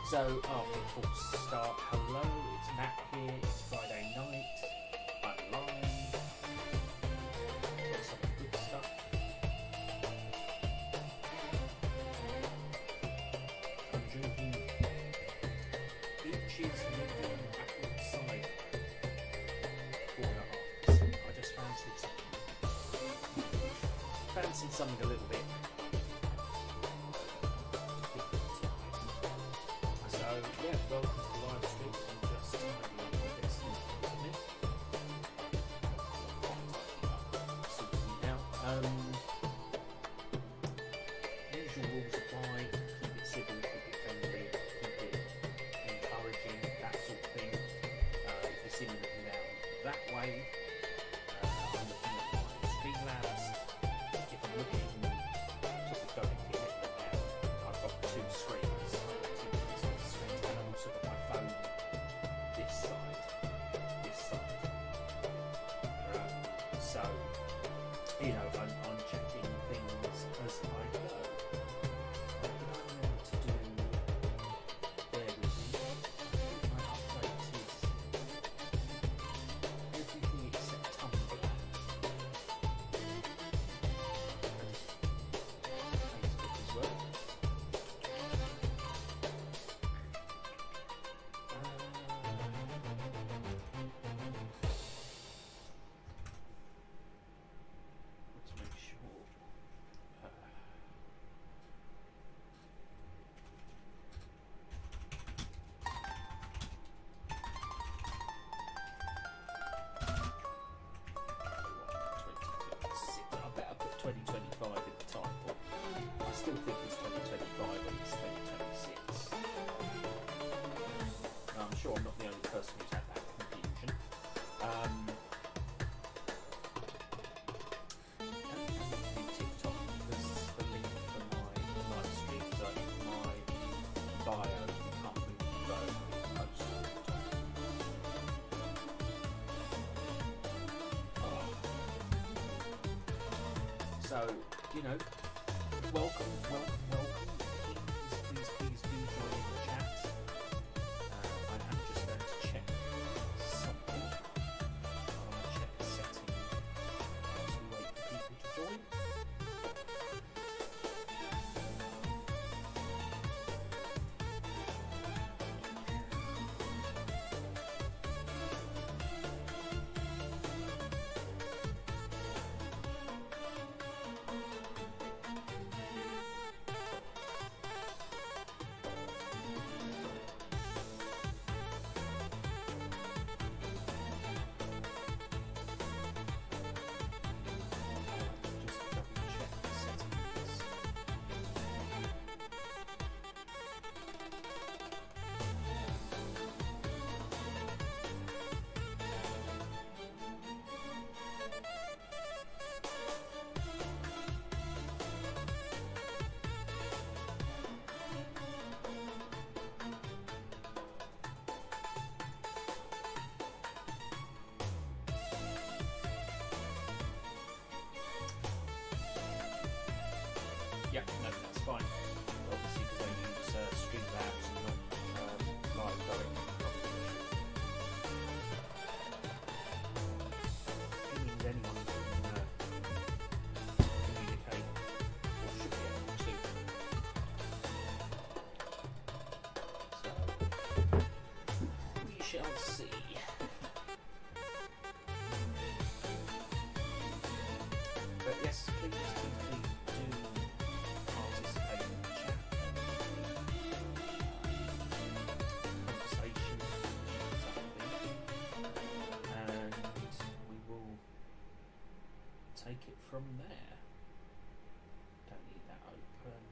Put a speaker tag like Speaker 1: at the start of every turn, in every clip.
Speaker 1: So after a false start, hello, it's Matt here, it's Friday night, I'm live, got some good stuff. I'm drinking Beaches Medium Apple Cider, 4.5%. I just fancied something a little bit yeah, welcome to the live stream. I'm just tidying up my desk in front of me. Sorting it out. Usual rules apply. Keep it civil, keep it friendly, keep it encouraging, that sort of thing. If you're seeing anything down that way, I'm looking at my Streamlabs. If I'm looking sort of directly at it now, I've got two screens. So, you know, I'm checking things as I go. I don't know what to do. Bear with me. My update is everything except Tumblr. Facebook as well. I better put 2025 in the title. I still think it's 2025 and it's 2026. I'm sure I'm not the only person who's had that confusion. TikTok, because the link for my live streams are in my bio. You can't move the bio in post all the time. So, you know, welcome. Please do join in the chat. I am just going to check something. I want to check a setting as we wait for people to join. Yeah, no, that's fine. Obviously, because I use Streamlabs and not live directly from the It means anyone can communicate, or should be able to. So, we shall see. But yes, please do participate in the chat conversation, and we will take it from there. Don't need that open.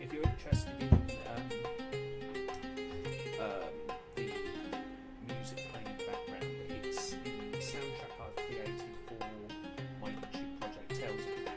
Speaker 1: If you're interested in the music playing in the background, it's the soundtrack I've created for my YouTube project Tales of the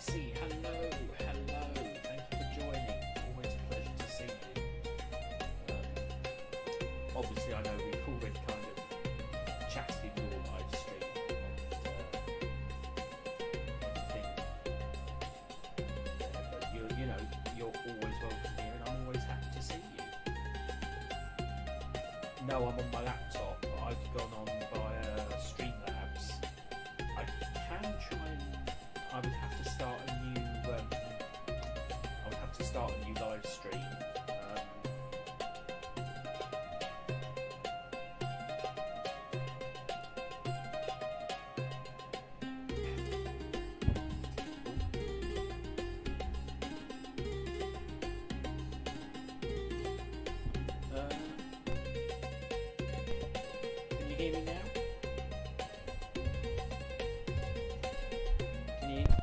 Speaker 1: Lexi, hello, hello. Thank you for joining. Always a pleasure to see you. Obviously, I know we've already kind of chatted in your live stream and thing. But you know, you're always welcome here, and I'm always happy to see you. No, I'm on my laptop. I've gone on via Streamlabs. I can try and I would have to start a new. I would have to start a new live stream. Can you hear me now?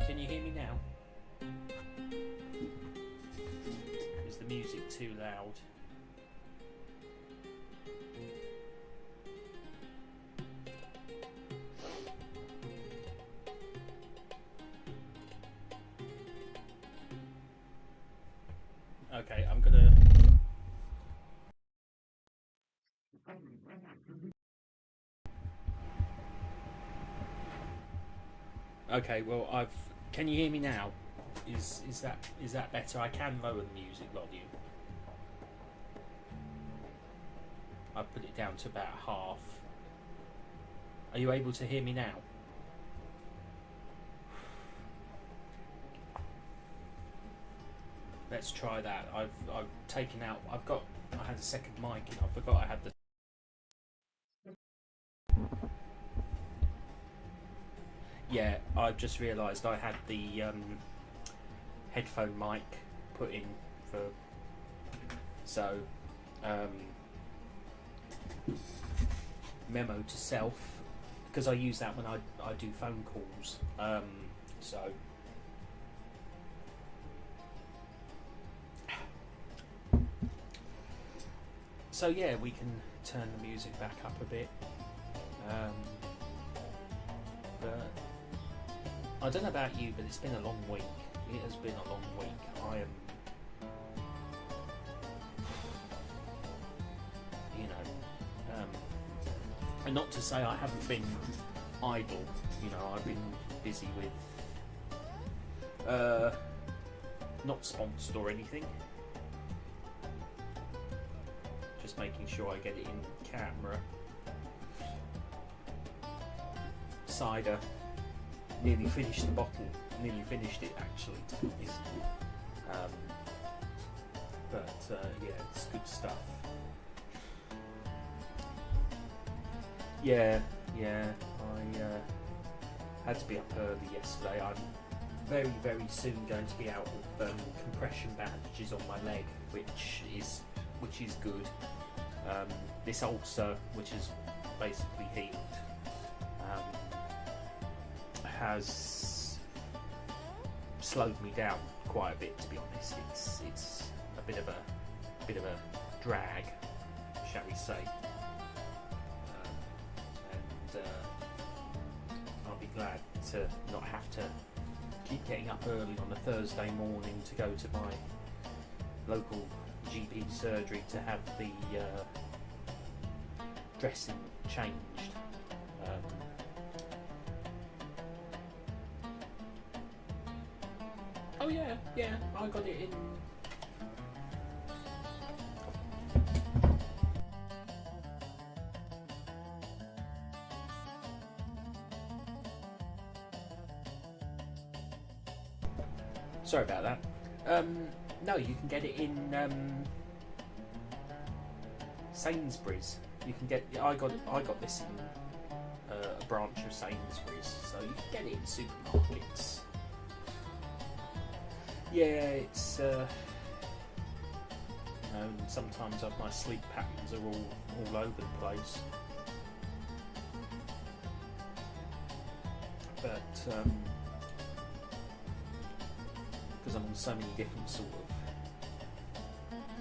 Speaker 1: Can you hear me now? Is the music too loud? Okay, I'm gonna. Okay, well I've. Can you hear me now? Is that better? I can lower the music volume. I've put it down to about half. Are you able to hear me now? Let's try that. I've taken out. I had a second mic and I forgot I had the. Yeah, I've just realised I had the headphone mic put in for. So, memo to self, because I use that when I do phone calls. So yeah, we can turn the music back up a bit. But I don't know about you, but it's been a long week. It has been a long week. I am, you know, and not to say I haven't been idle. You know, I've been busy with, not sponsored or anything. Just making sure I get it in camera. Cider. Nearly finished the bottle. Nearly finished it actually, to be honest. Yeah, it's good stuff. Yeah. I had to be up early yesterday. I'm very, very soon going to be out with compression bandages on my leg, which is good. This ulcer, which is basically healed, has slowed me down quite a bit, to be honest. It's a bit of a drag, shall we say, and I'll be glad to not have to keep getting up early on a Thursday morning to go to my local GP surgery to have the dressing changed. Oh yeah, I got it in. Sorry about that. No, you can get it in Sainsbury's. You can get. I got this in a branch of Sainsbury's, so you can get it in supermarkets. Yeah, it's. Sometimes my sleep patterns are all over the place, but because I'm on so many different sort of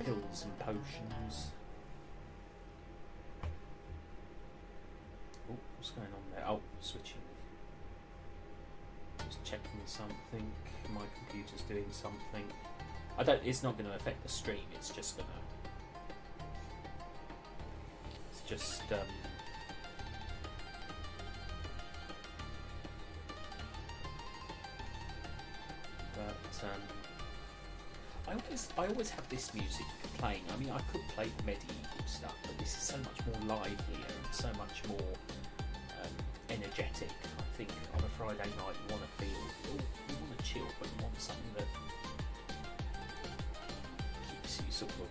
Speaker 1: pills and potions. Oh, what's going on there? Oh, switching. Just checking something. My computer's doing something. It's not going to affect the stream. It's just gonna. It's just. I always have this music playing. I mean, I could play medieval stuff, but this is so much more livelier and so much more energetic. I think on a Friday night you want to feel, you want to chill, but you want something that keeps you sort of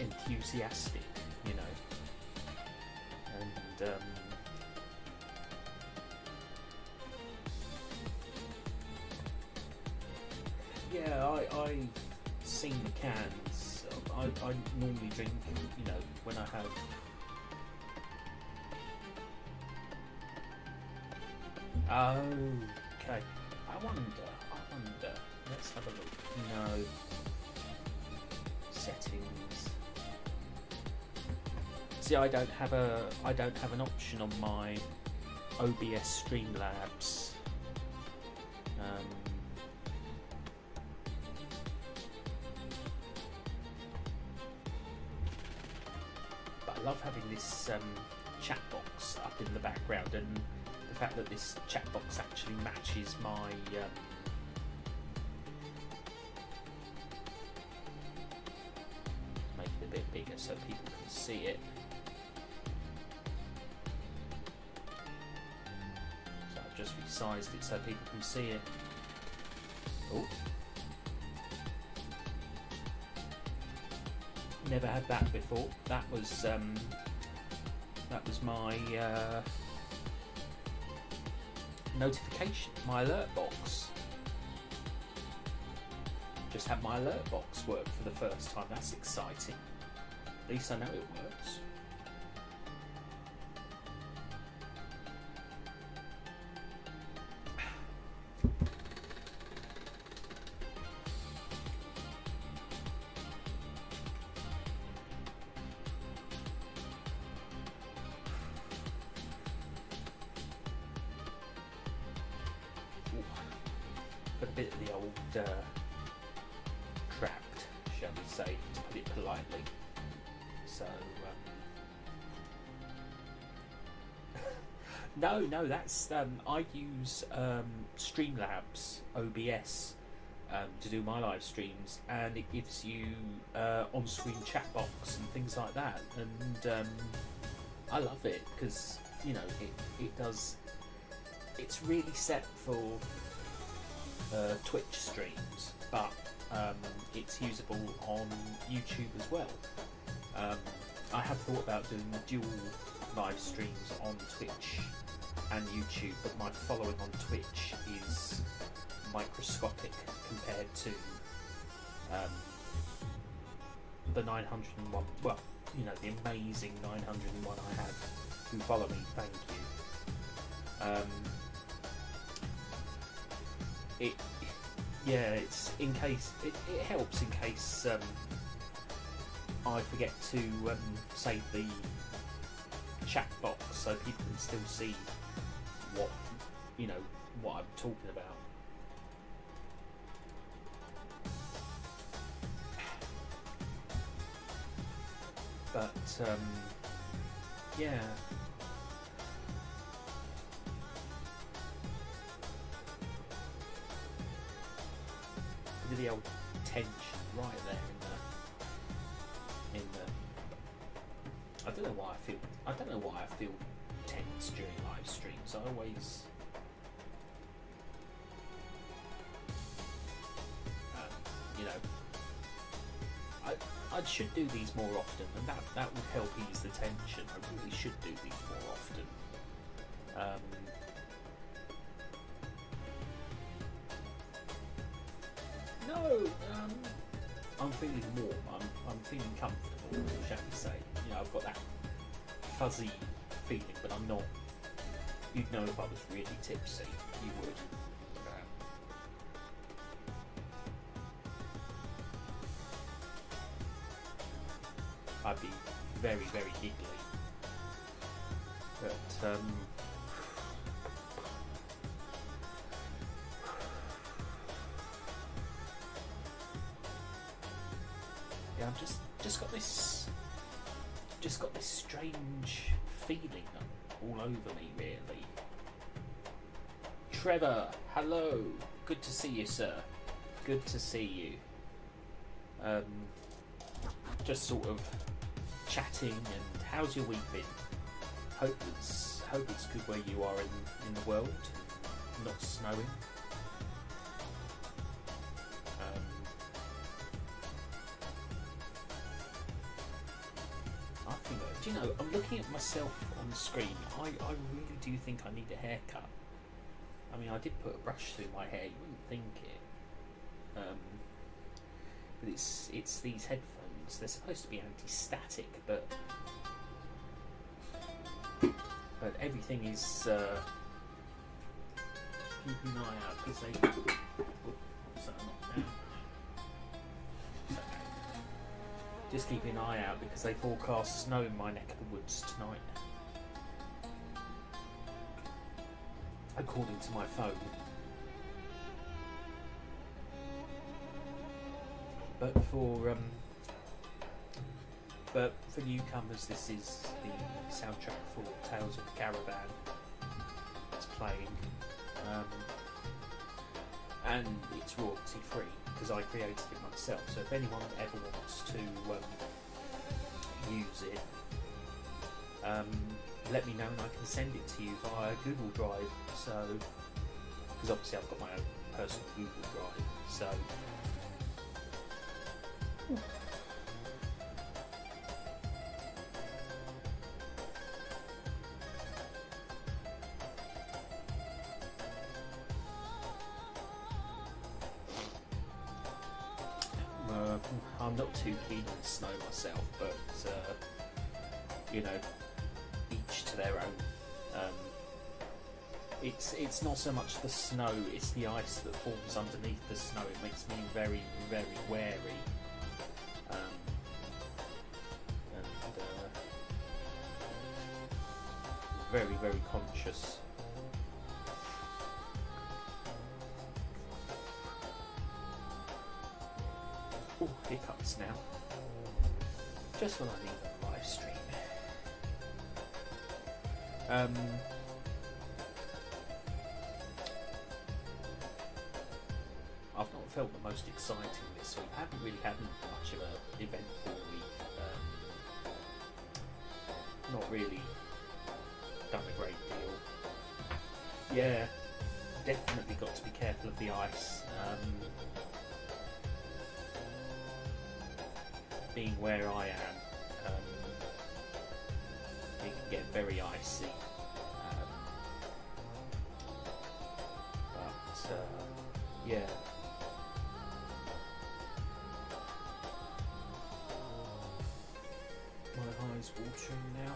Speaker 1: enthusiastic, you know. And yeah, I've seen the cans. I normally drink, you know, when I have. Okay. I wonder. Let's have a look. No. Settings. See, I don't have an option on my OBS Streamlabs. But I love having this chat box up in the background, and the fact that this chat box actually matches my make it a bit bigger so people can see it. So I've just resized it so people can see it. Oh, never had that before. That was my notification, my alert box. Just had my alert box work for the first time. That's exciting. At least I know it works. But a bit of the old trapped, shall we say, to put it politely. So no, that's I use Streamlabs OBS to do my live streams, and it gives you on-screen chat box and things like that, and I love it because, you know, it does. It's really set for Twitch streams, but it's usable on YouTube as well. I have thought about doing dual live streams on Twitch and YouTube, but my following on Twitch is microscopic compared to the 901. Well, you know, the amazing 901 I have who follow me. Thank you. It's in case it helps in case I forget to save the chat box so people can still see what I'm talking about. But yeah. The old tension right there in the I don't know why I feel tense during live streams. I always you know, I should do these more often, and that would help ease the tension. I really should do these more often. No, I'm feeling warm. I'm feeling comfortable, shall we say? You know, I've got that fuzzy feeling, but I'm not. You'd know if I was really tipsy. You would. I'd be very, very giggly. But Yeah, I've just got this strange feeling all over me, really. Trevor, hello. Good to see you, sir. Good to see you. Just sort of chatting, and how's your week been? Hope it's good where you are in the world. Not snowing. I think, do you know, I'm looking at myself on the screen. I really do think I need a haircut. I mean, I did put a brush through my hair. You wouldn't think it. But it's these headphones. They're supposed to be anti-static, but everything is keeping an eye out because they. What's that knocked down? It's okay. Just keeping an eye out because they forecast snow in my neck of the woods tonight, according to my phone. But for newcomers, this is the soundtrack for Tales of the Caravan. It's playing, and it's royalty free because I created it myself. So if anyone ever wants to use it, let me know and I can send it to you via Google Drive. So, because obviously I've got my own personal Google Drive. So. I'm not too keen on snow myself, but you know, each to their own. It's not so much the snow; it's the ice that forms underneath the snow. It makes me very, very wary, and very, very conscious. Oh, hiccups now. Just when I need a live stream. I've not felt the most exciting this week. I haven't really had much of an eventful week. Not really done a great deal. Yeah, definitely got to be careful of the ice. Being where I am, it can get very icy. But yeah. My eyes watering now.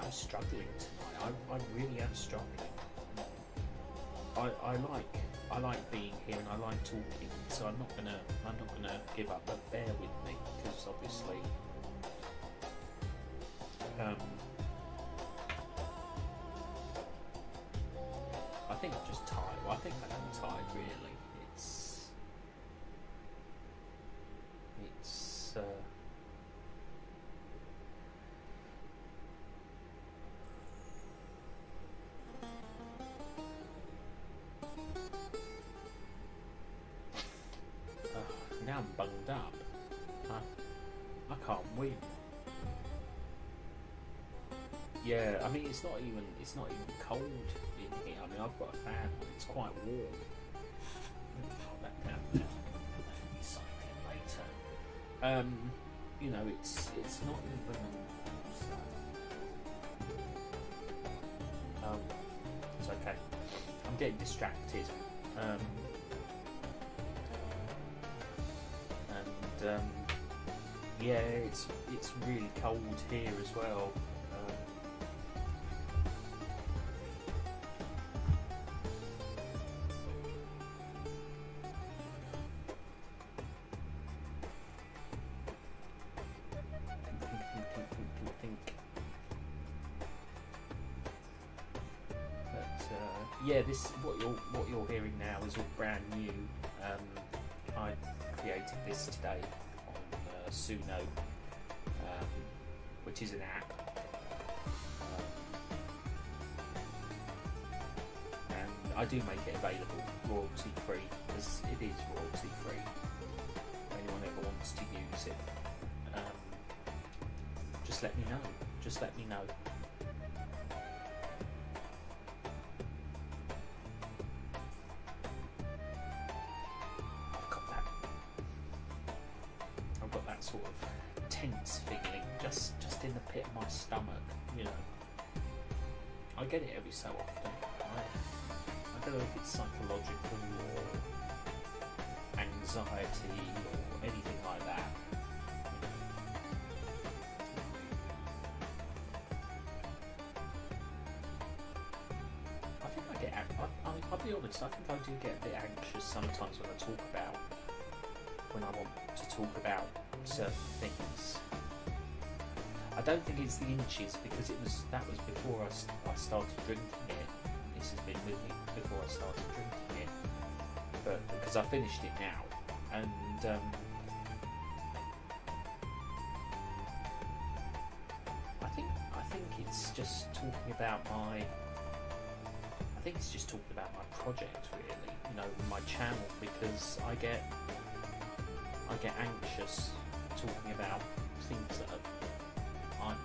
Speaker 1: I'm struggling tonight. I really am struggling. I like being here and I like talking, so I'm not gonna give up. But bear with me because obviously, I think I'm just tired. Well, I think I am tired. Really, it's. Now I'm bunged up. I can't win. Yeah, I mean it's not even cold in here. I mean I've got a fan on. It's quite warm. Put that down now. Recycle later. You know it's not even. It's okay. I'm getting distracted. Yeah, it's really cold here as well. yeah, this what you're hearing now is all brand new. I created this today on Suno, which is an app, and I do make it available royalty free, because it is royalty free. If anyone ever wants to use it, just let me know. Just let me know. I've got that sort of tense feeling just in the pit of my stomach, you know. I get it every so often. I don't know if it's psychological or anxiety or anything like that. I think I get. I'll be honest. I think I do get a bit anxious sometimes when I want to talk about certain things. I don't think it's the inches, because that was before I started drinking it. This has been with me before I started drinking it, but because I finished it now, and I think it's just talking about my. I think it's just talking about my project, really. You know, my channel, because I get anxious talking about things that I'm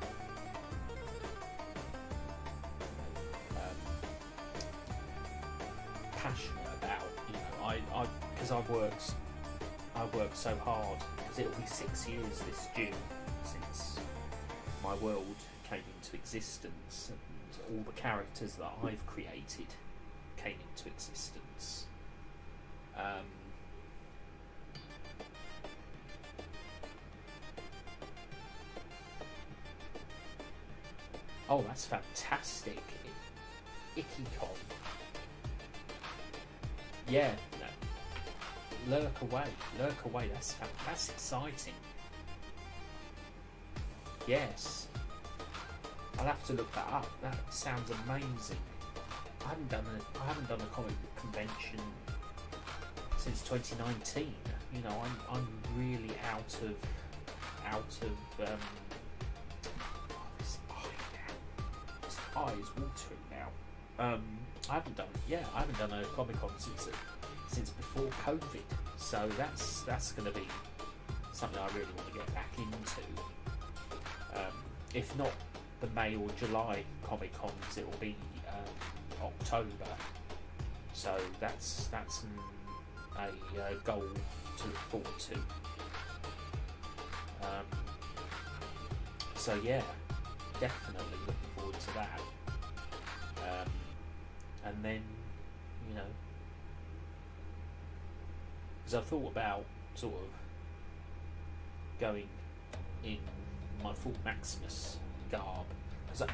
Speaker 1: passionate about. You know, because I've worked so hard, because it'll be 6 years this June since my world came into existence, and all the characters that I've created came into existence. Oh, that's fantastic. IkiCon. Yeah, no. Lurk away, that's exciting. Yes. I'll have to look that up. That sounds amazing. I haven't done a comic book convention since 2019. You know, I'm really out of this eye is watering now. I haven't done a Comic-Con since before COVID. So that's going to be something I really want to get back into. If not the May or July Comic-Cons, it will be October. So that's a goal to look forward to. So yeah, definitely looking forward to that. And then, you know, because I've thought about sort of going in my full Maximus garb. Because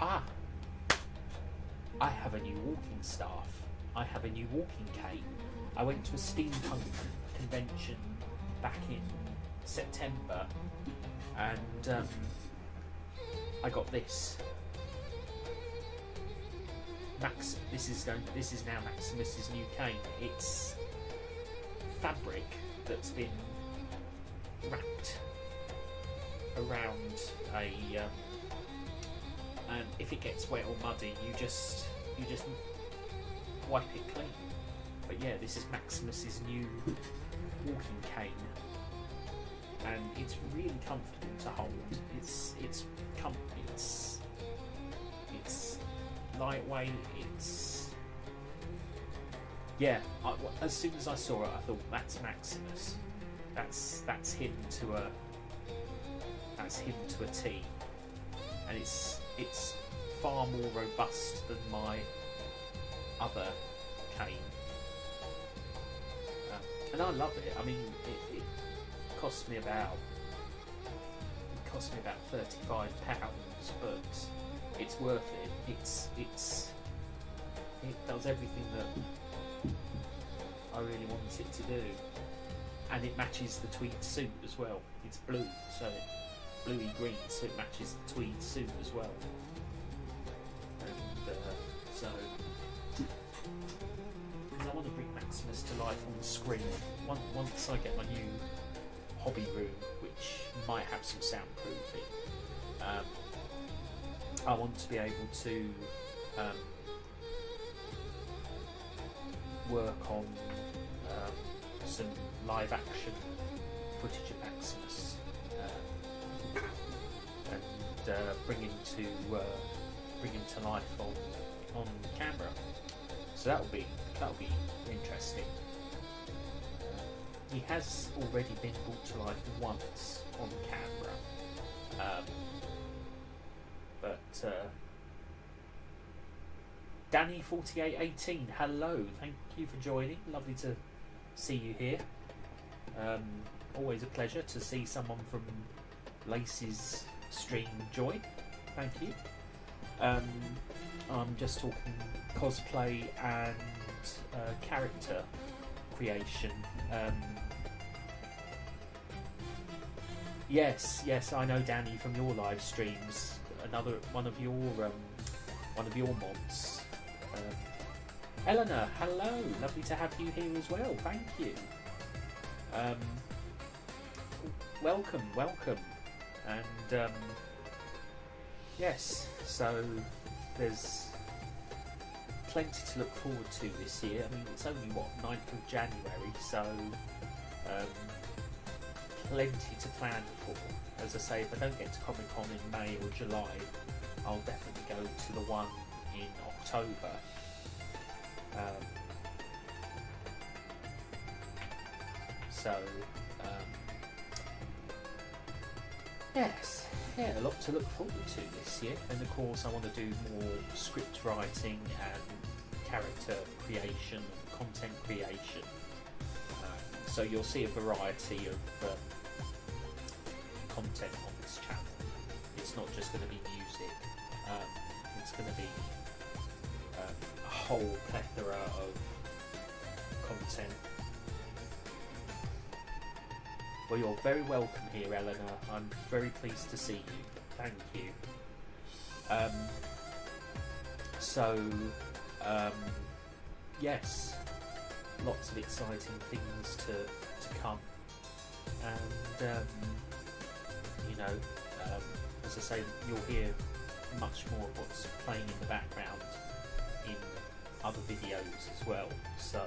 Speaker 1: I have a new walking staff. I have a new walking cane. I went to a steampunk convention back in September, and I got this. This is now Maximus's new cane. It's fabric that's been wrapped around a and if it gets wet or muddy, you just wipe it clean. But yeah, this is Maximus's new walking cane, and it's really comfortable to hold. It's lightweight. As soon as I saw it, I thought, that's Maximus. That's him to a T, and it's far more robust than my other cane, and I love it. I mean, it cost me about £35, but it's worth it. It does everything that I really want it to do, and it matches the tweed suit as well. It's blue, so bluey green, so it matches the tweed suit as well. And so screen. Once I get my new hobby room, which might have some soundproofing, I want to be able to work on some live action footage of Maximus and bring him to life on camera. So that'll be interesting. He has already been brought to life once on camera, but Danny4818, hello, thank you for joining. Lovely to see you here. Always a pleasure to see someone from Lacey's stream join. Thank you. I'm just talking cosplay and character creation. Yes, I know Danny from your live streams. Another one of your mods. Eleanor, hello. Lovely to have you here as well. Thank you. Welcome. And yes, so there's plenty to look forward to this year. I mean, it's only 9th of January, so plenty to plan for. As I say, if I don't get to Comic Con in May or July, I'll definitely go to the one in October. A lot to look forward to this year. And of course, I want to do more script writing and character creation and content creation. So you'll see a variety of content on this channel. It's not just going to be music. It's going to be a whole plethora of content. Well, you're very welcome here, Eleanor. I'm very pleased to see you. Thank you. Yes, lots of exciting things to come. And, as I say, you'll hear much more of what's playing in the background in other videos as well. So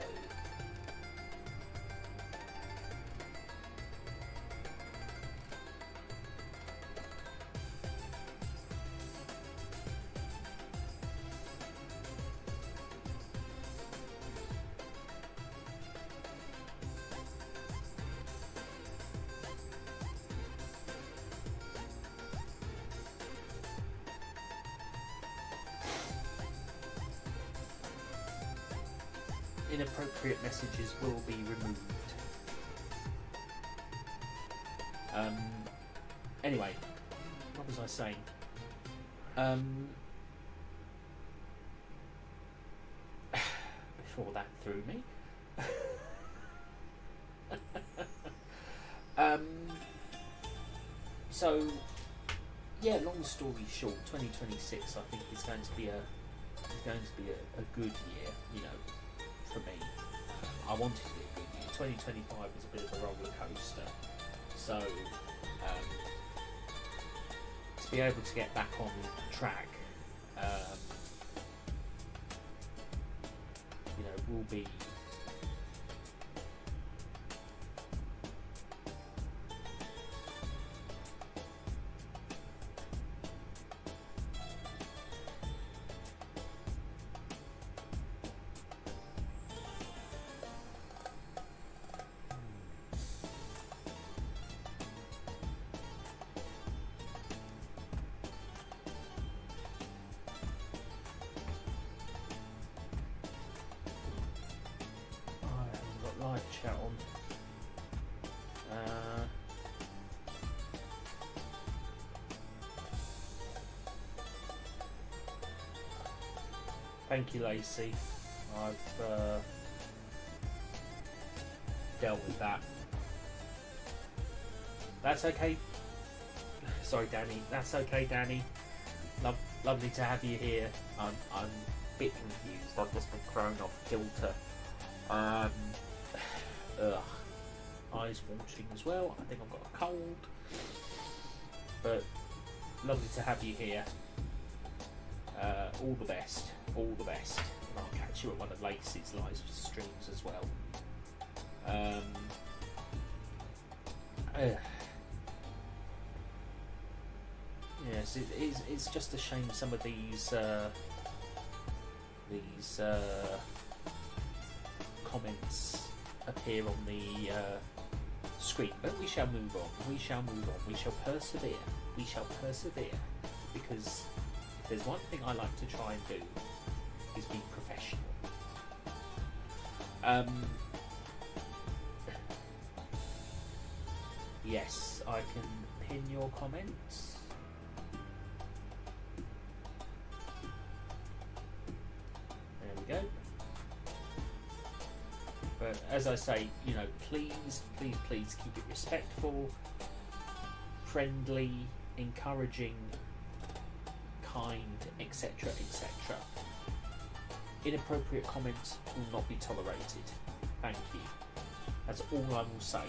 Speaker 1: inappropriate messages will be removed. Anyway, what was I saying? Before that threw me. So, yeah, long story short, 2026 I think is going to be a good year, for me. I wanted it to be a good year. 2025 was a bit of a roller coaster. So, to be able to get back on track, will be live chat on. Thank you, Lacey. I've dealt with that. That's okay. Sorry, Danny. That's okay, Danny. Lovely to have you here. I'm a bit confused. I've just been thrown off kilter. ugh, eyes watering as well. I think I've got a cold, but lovely to have you here. All the best, all the best. And I'll catch you at one of Lacey's live streams as well. Yes, it's just a shame some of these comments appear on the screen, but we shall move on. We shall move on. We shall persevere. We shall persevere, because if there's one thing I like to try and do is be professional. Yes, I can pin your comments. There we go. But as I say, you know, please, please, please keep it respectful, friendly, encouraging, kind, etc., etc. Inappropriate comments will not be tolerated. Thank you. That's all I will say.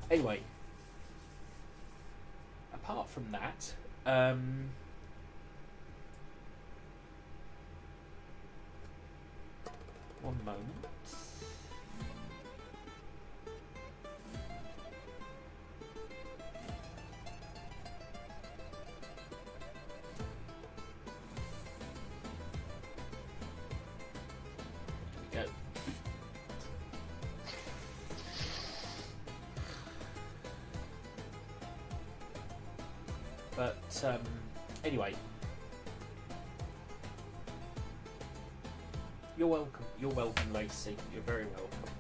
Speaker 1: Anyway, apart from that, one moment. There we go. But anyway, you're welcome. You're welcome, Lacey. You're very welcome.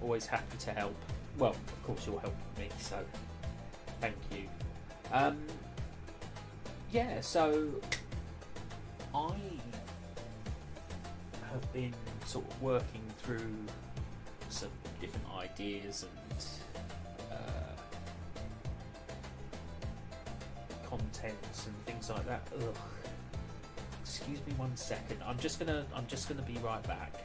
Speaker 1: Always happy to help. Well, of course you're helping me, so thank you. Yeah, so I have been sort of working through some different ideas and contents and things like that. Ugh. Excuse me 1 second. I'm just gonna be right back.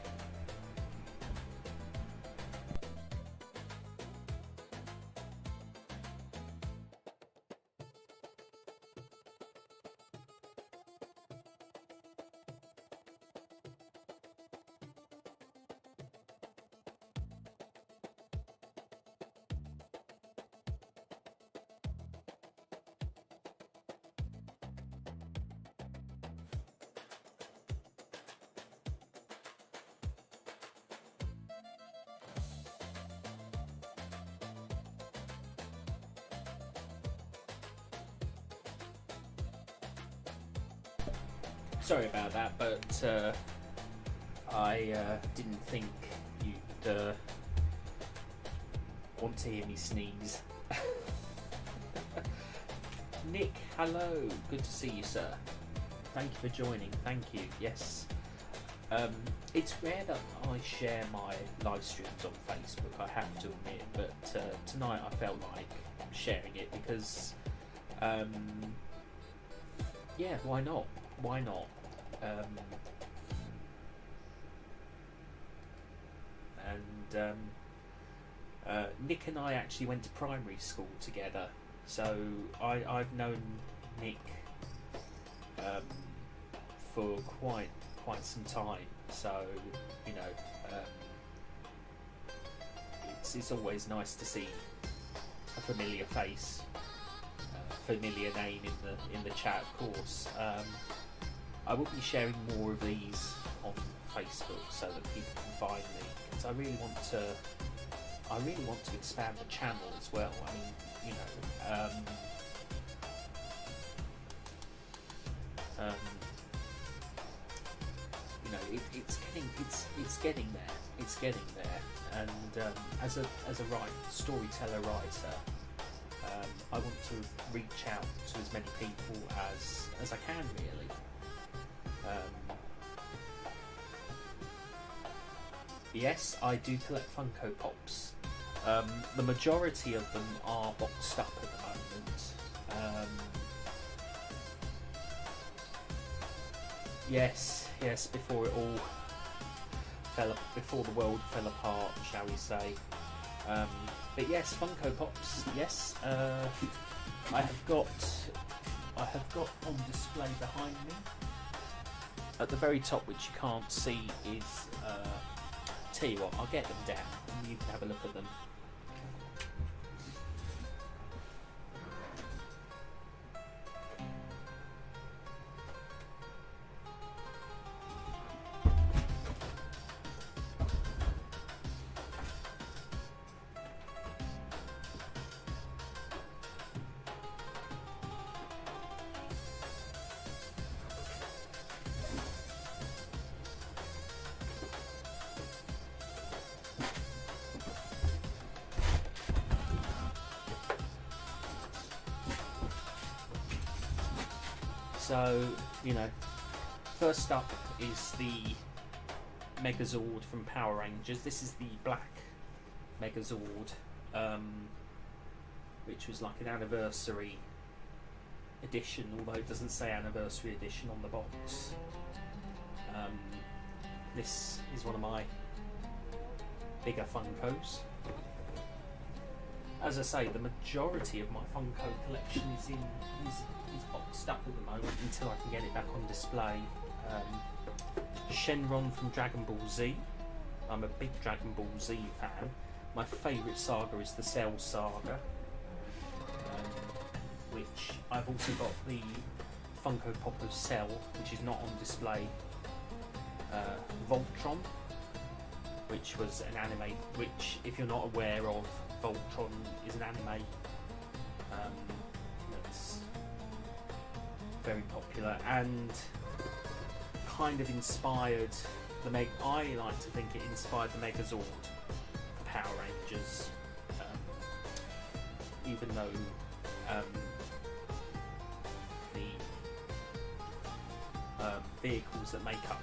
Speaker 1: Sorry about that, but I didn't think you'd want to hear me sneeze. Nick, hello. Good to see you, sir. Thank you for joining. Thank you. Yes. It's rare that I share my live streams on Facebook, I have to admit, but tonight I felt like sharing it because, yeah, why not? Why not? Nick and I actually went to primary school together, so I've known Nick for quite some time. So you know, it's always nice to see a familiar face, familiar name in the chat, of course. I will be sharing more of these on Facebook so that people can find me, because I really want to expand the channel as well. I mean, you know, it's getting there. It's getting there, and as a storyteller writer, I want to reach out to as many people as I can, really. Yes, I do collect Funko Pops. The majority of them are boxed up at the moment. Yes, before it all before the world fell apart, shall we say. But yes, Funko Pops, yes. I have got on display behind me. At the very top, which you can't see, is tell you what, I'll get them down and you can have a look at them. So, you know, first up is the Megazord from Power Rangers. This is the black Megazord, which was like an anniversary edition, although it doesn't say anniversary edition on the box. This is one of my bigger Funkos. As I say, the majority of my Funko collection is boxed up at the moment until I can get it back on display. Shenron from Dragon Ball Z. I'm a big Dragon Ball Z fan. My favourite saga is the Cell Saga, which I've also got the Funko Pop of Cell, which is not on display. Voltron, which was an anime, which, if you're not aware of, Voltron is an anime that's very popular and kind of inspired the I like to think it inspired the Megazord Power Rangers, even though the vehicles that make up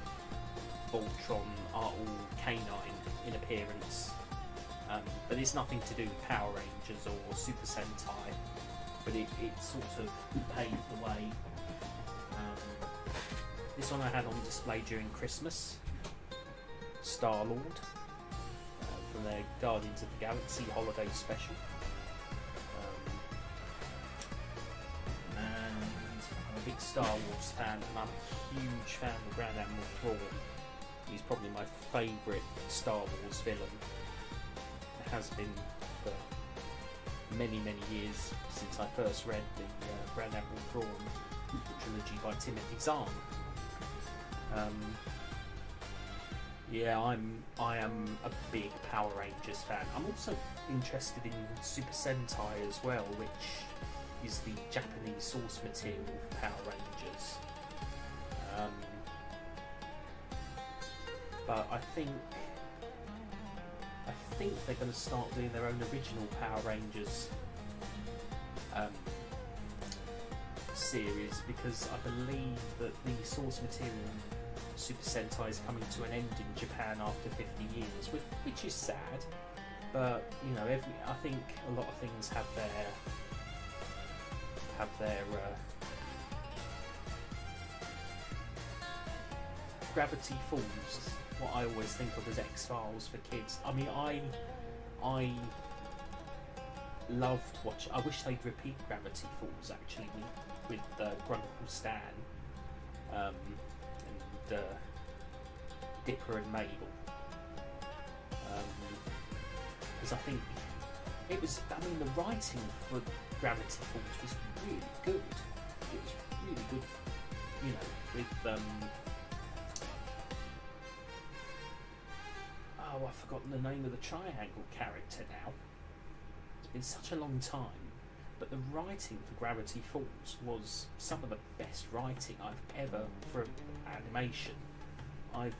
Speaker 1: Voltron are all canine in appearance. But it's nothing to do with Power Rangers or Super Sentai, but it sort of paved the way. This one I had on display during Christmas. Star-Lord from their Guardians of the Galaxy holiday special. And I'm a big Star Wars fan, and I'm a huge fan of Grand Admiral Thrawn. He's probably my favourite Star Wars villain. Has been for many years since I first read the Grand Admiral Thrawn trilogy by Timothy Zahn. I am a big Power Rangers fan. I'm also interested in Super Sentai as well, which is the Japanese source material for Power Rangers. But I think they're going to start doing their own original Power Rangers series, because I believe that the source material Super Sentai is coming to an end in Japan after 50 years, which is sad. But you know, I think a lot of things have their Gravity Falls. What I always think of as X-Files for kids. I mean, I loved watching. I wish they'd repeat Gravity Falls actually with Grunkle Stan and Dipper and Mabel, because I think it was. I mean, the writing for Gravity Falls was really good. It was really good, you know, with oh, I've forgotten the name of the Triangle character now. It's been such a long time, but the writing for Gravity Falls was some of the best writing I've ever, for animation, I've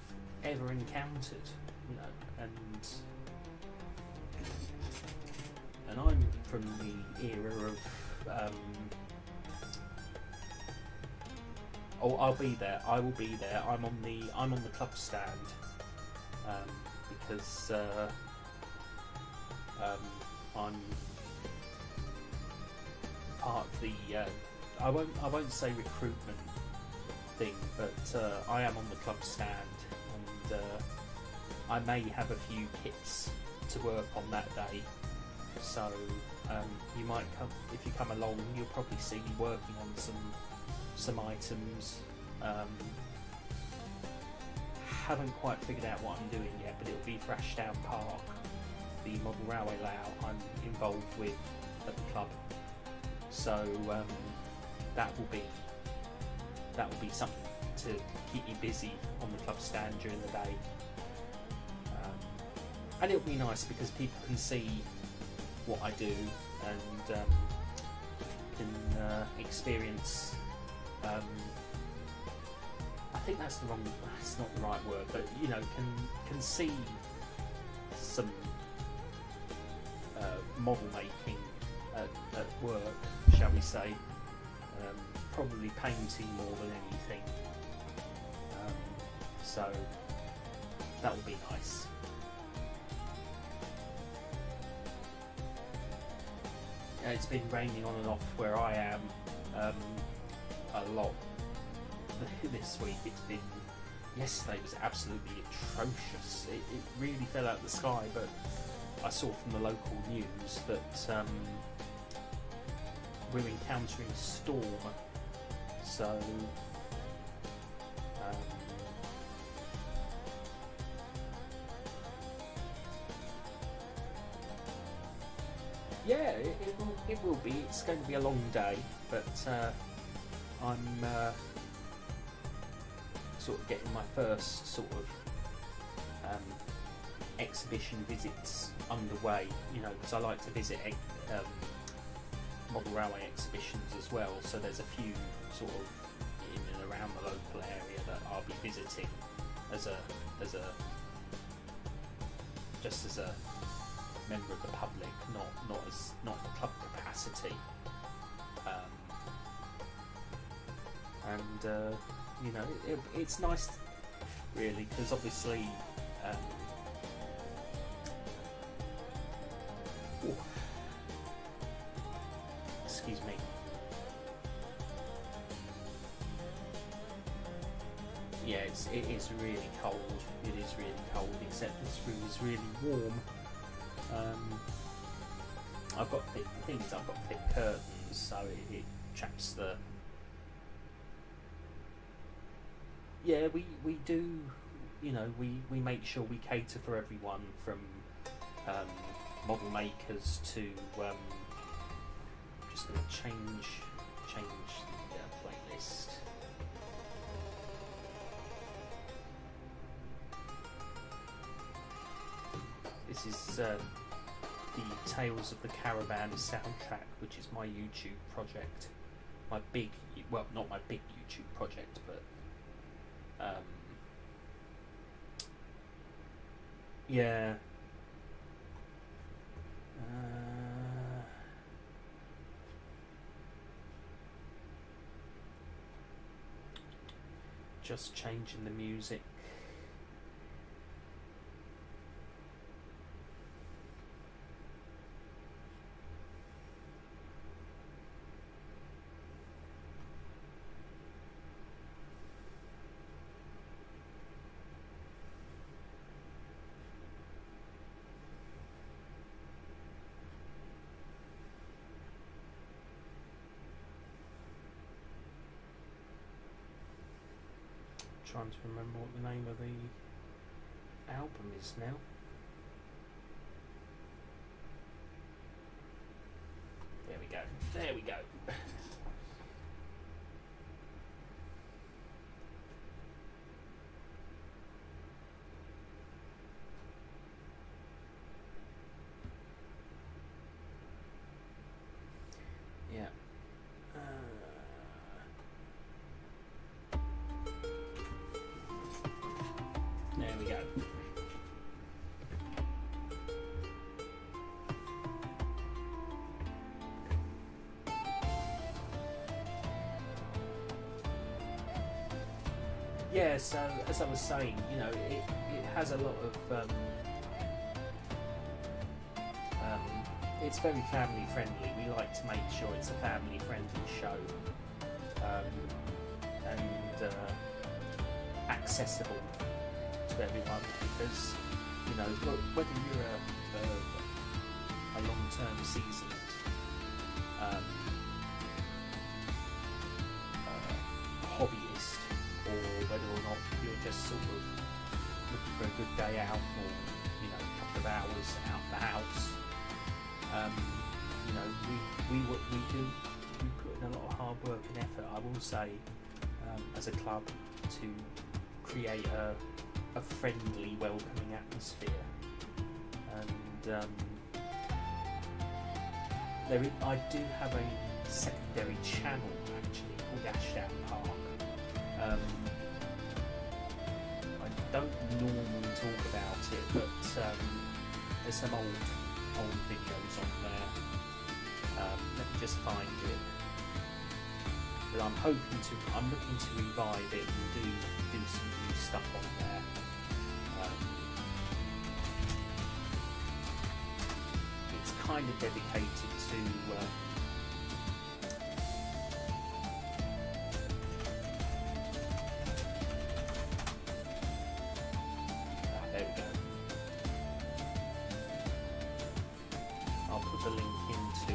Speaker 1: ever encountered, you know, and I'm from the era of oh, I'll be there. I will be there. I'm on the club stand, because I'm part of the I won't say recruitment thing, but I am on the club stand, and I may have a few kits to work on that day. So you might come, if you come along, you'll probably see me working on some items. Haven't quite figured out what I'm doing yet, but it'll be for Ashdown Park, the model railway layout I'm involved with at the club. So that will be something to keep you busy on the club stand during the day. And it'll be nice because people can see what I do and can experience. I think that's not the right word, but you know, can see some model making at work, shall we say? Probably painting more than anything. So that will be nice. It's been raining on and off where I am a lot this week. Yesterday was absolutely atrocious. It really fell out of the sky, but I saw from the local news that we're encountering a storm. So yeah, it will be. It's going to be a long day, but I'm sort of getting my first sort of exhibition visits underway. You know, because I like to visit model railway exhibitions as well. So there's a few sort of in and around the local area that I'll be visiting as a member of the public, not the club capacity. And you know, it's nice, really, because obviously. Excuse me. Yeah, it is really cold. It is really cold, except this room is really warm. I've got thick curtains, so it traps the. Yeah, we do. You know, we make sure we cater for everyone, from model makers to. Just going to change the playlist. This is the Tales of the Caravan soundtrack, which is my YouTube project. My big, well, not my big YouTube project, but yeah. Just changing the music. Trying to remember what the name of the album is now. There we go. There we go. Yeah. There we go. Yeah, so as I was saying, you know, it has a lot of it's very family friendly. We like to make sure it's a family friendly show, and accessible to everyone, because whether you're a long-term seasoned hobbyist, or whether or not you're just sort of looking for a good day out, or a couple of hours out the house, we put in a lot of hard work and effort, I will say, as a club, to create a friendly, welcoming atmosphere. And I do have a secondary channel actually called Ashdown Park. I don't normally talk about it, but there's some old videos on there. Let me just find it. But I'm looking to revive it and do some new stuff on there. It's kind of dedicated to there we go. I'll put the link into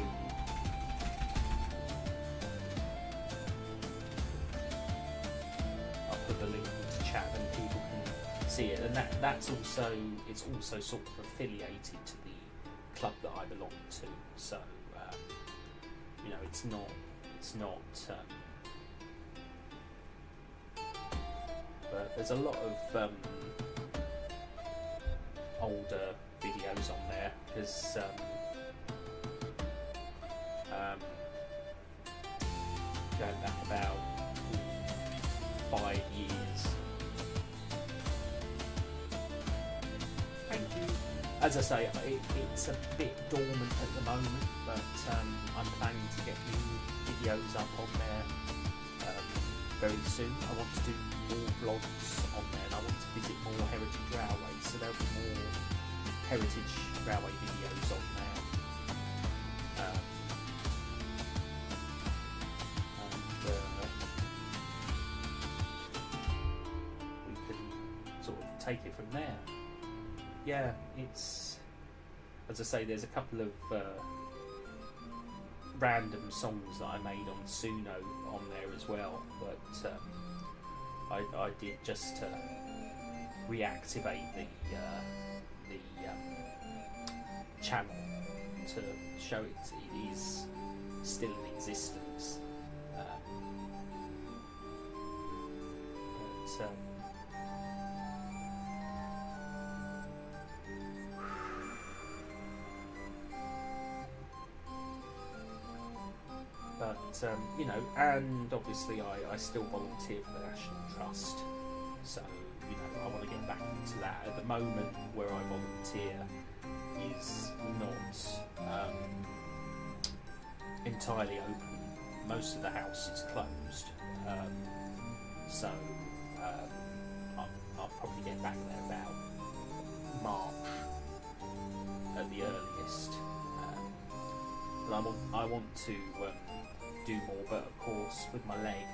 Speaker 1: chat and people can see it, and it's also sort of affiliated to the club that I belong to, so it's not but there's a lot of older videos on there, because going back about 5 years. Thank you. As I say, it's a bit dormant at the moment, but I'm planning to get new videos up on there very soon. I want to do more vlogs on there, and I want to visit more heritage railways, so there'll be more heritage railway videos on there. We can sort of take it from there. Yeah, it's, as I say, there's a couple of random songs that I made on Suno on there as well, but I did just to reactivate the channel to show it is still in existence. And obviously I still volunteer for the National Trust, so I want to get back into that. At the moment, where I volunteer is not entirely open. Most of the house is closed, so I'll probably get back there about March at the earliest. But I want to do more, but of course with my leg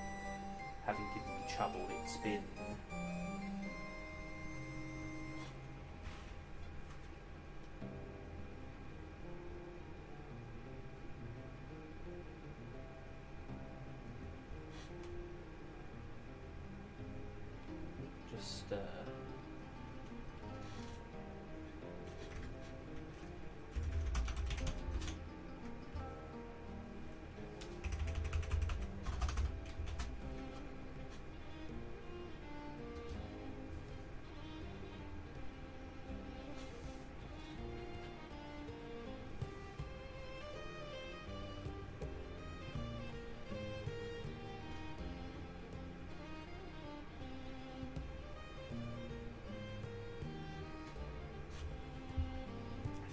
Speaker 1: having given me trouble, it's been just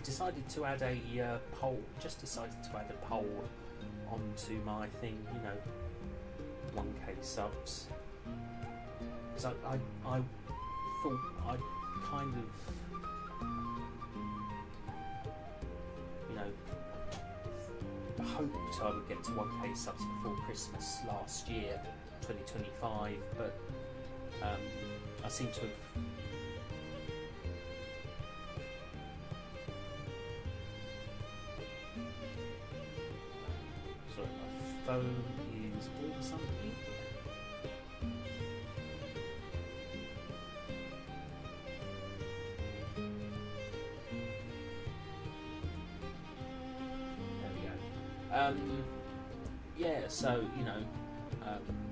Speaker 1: decided to add a poll. Just decided to add a poll onto my thing. 1K subs. So I thought I'd kind of hoped I would get to 1k subs before Christmas last year, 2025, but I seem to have sorry, my phone is doing something. Yeah, so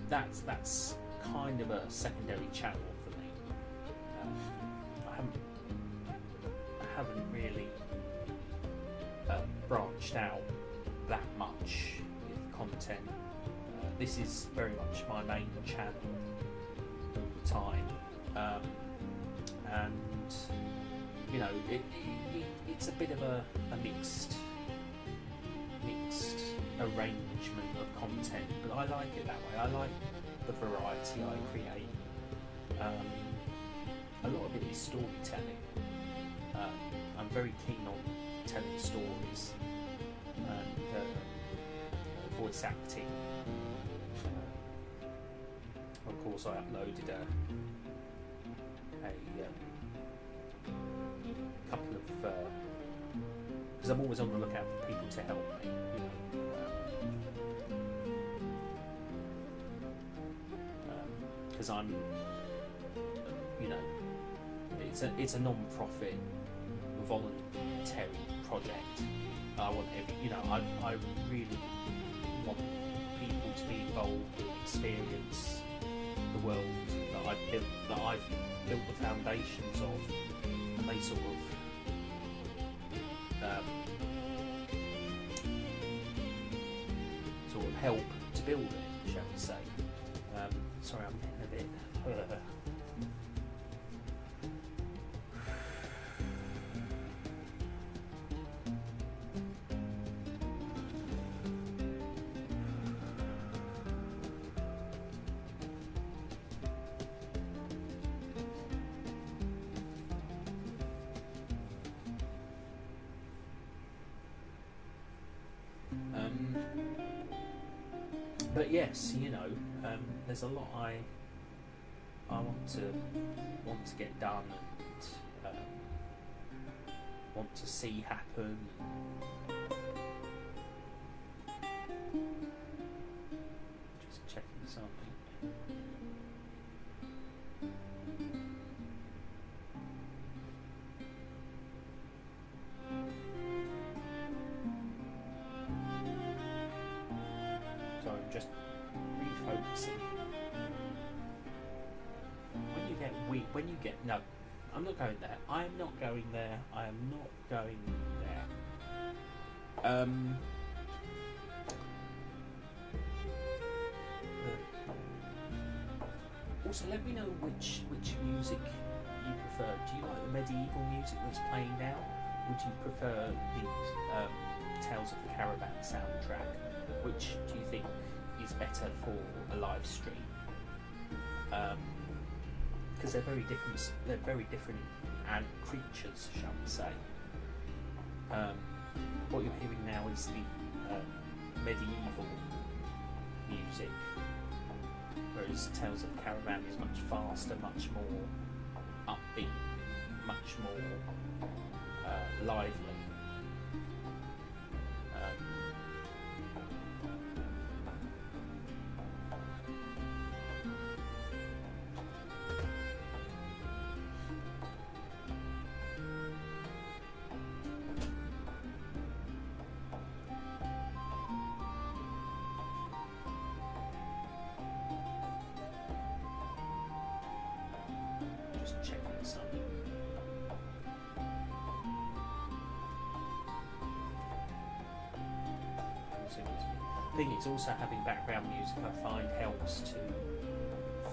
Speaker 1: that's kind of a secondary channel for me. I haven't really branched out that much with content. This is very much my main channel all the time, and it's a bit of a mixed arrangement of content, but I like it that way. I like the variety I create. A lot of it is storytelling. I'm very keen on telling stories and voice acting. Of course, I uploaded a couple of because I'm always on the lookout for people to help me. Because I'm, it's a non-profit, voluntary project. I want I really want people to be involved and experience the world that I've built the foundations of, and they sort of help to build it, shall we say. Sorry, I'm getting a bit but yes, there's a lot I want to get done and want to see happen. Just checking something. So I'm just refocusing. When you get no, I'm not going there. I am not going there. I am not going there. Also, let me know which music you prefer. Do you like the medieval music that's playing now? Would you prefer the Tales of the Caravan soundtrack? Which do you think is better for a live stream? Because they're very different and creatures, shall we say. What you're hearing now is the medieval music, whereas Tales of the Caravan is much faster, much more upbeat, much more lively. Just checking something. I think it's also having background music I find helps to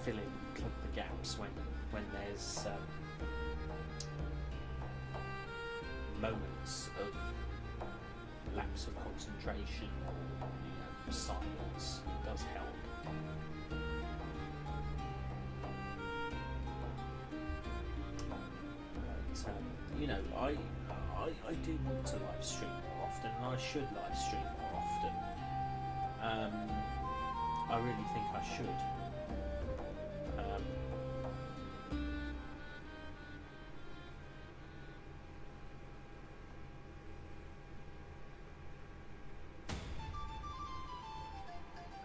Speaker 1: plug the gaps when there's moments of lapse of concentration or silence. It does help. But, I do want to live stream more often, and I should live stream more often. I really think I should.